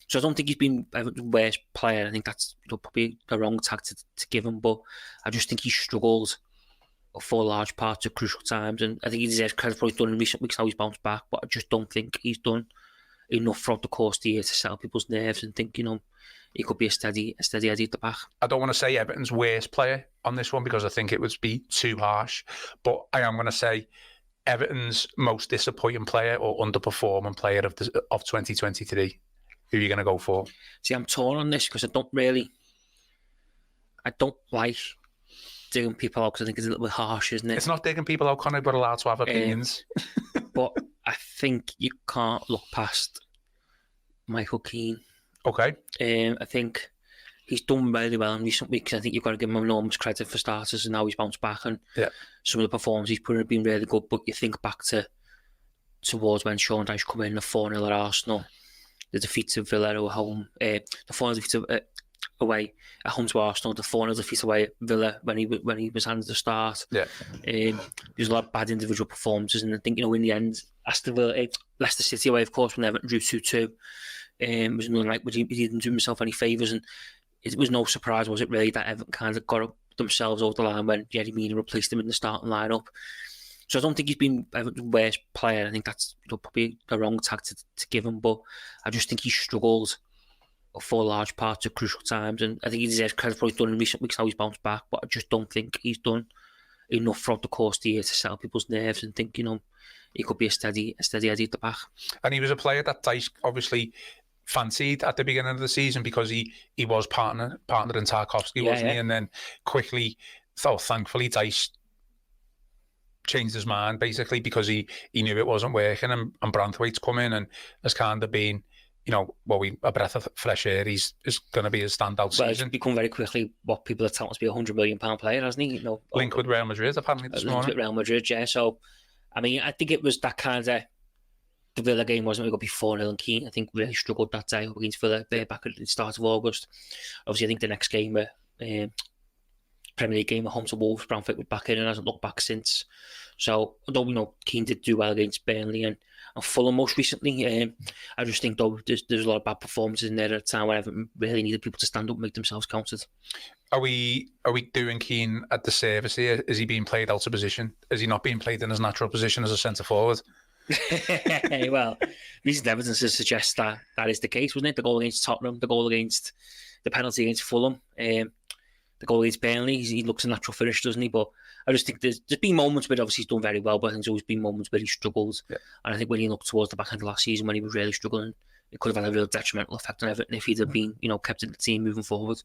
So I don't think he's been Everton's worst player. I think that's probably the wrong tag to give him, but I just think he struggled for large parts of crucial times, and I think he deserves credit for what he's done in recent weeks, how he's bounced back, but I just don't think he's done enough throughout the course of the year to settle people's nerves and think, he could be a steady Eddie at the back. I don't want to say Everton's worst player on this one because I think it would be too harsh, but I am going to say Everton's most disappointing player or underperforming player of 2023. Who are you going to go for? See, I'm torn on this because I don't like digging people out because I think it's a little bit harsh, isn't it? It's not digging people out, Conor, but allowed to have opinions. But I think you can't look past Michael Keane. Okay. I think he's done really well in recent weeks. I think you've got to give him enormous credit for starters, and now he's bounced back, and some of the performances he's put in have been really good. But you think back towards when Sean Dyche come in, the 4-0 at Arsenal, the defeat to Villa at home, the 4-0 defeat away at home to Arsenal, the 4-0 defeat away at Villa when he was handed the start. There's a lot of bad individual performances, and I think in the end, Leicester City away, of course, when Everton drew 2-2, was another night where he didn't do himself any favours, and it was no surprise, was it really, that Everton kind of got themselves over the line when Yerry Mina replaced him in the starting lineup. So I don't think he's been Everton's worst player. I think that's probably the wrong tag to give him, but I just think he struggled for large parts of crucial times, and I think he deserves credit for what he's done in recent weeks, how he's bounced back, but I just don't think he's done enough throughout the course of the year to settle people's nerves and think, he could be a steady Eddie at the back. And he was a player that Dyche obviously fancied at the beginning of the season because he was partner in Tarkowski, wasn't he? And then quickly, thankfully, Dyche changed his mind basically because he knew it wasn't working, and Branthwaite's come in and has kind of been, a breath of fresh air. Is going to be his standout season. He's become very quickly what people are telling us to be a £100 million player, hasn't he? Linked with Real Madrid apparently this morning. With Real Madrid, yeah. So, I mean, I think it was that kind of, the Villa game wasn't really going to be 4-0, and Keane, I think, really struggled that day against Villa back at the start of August. Obviously, I think the next game, Premier League game at home to Wolves, Branthwaite was back in and hasn't looked back since. So, although Keane did do well against Burnley and Fulham most recently, I just think though there's a lot of bad performances in there at a time when Everton really needed people to stand up and make themselves counted. Are we doing Keane a disservice here? Is he being played out of position? Is he not being played in his natural position as a centre forward? Well, recent evidence suggests that is the case, wasn't it? The goal against Tottenham, the penalty against Fulham, the goal against Burnley, he looks a natural finish, doesn't he? But I just think there's been moments where obviously he's done very well, but I think there's always been moments where he struggles. Yeah. And I think when you look towards the back end of last season when he was really struggling, it could have had a real detrimental effect on Everton if he'd have been, kept in the team moving forward.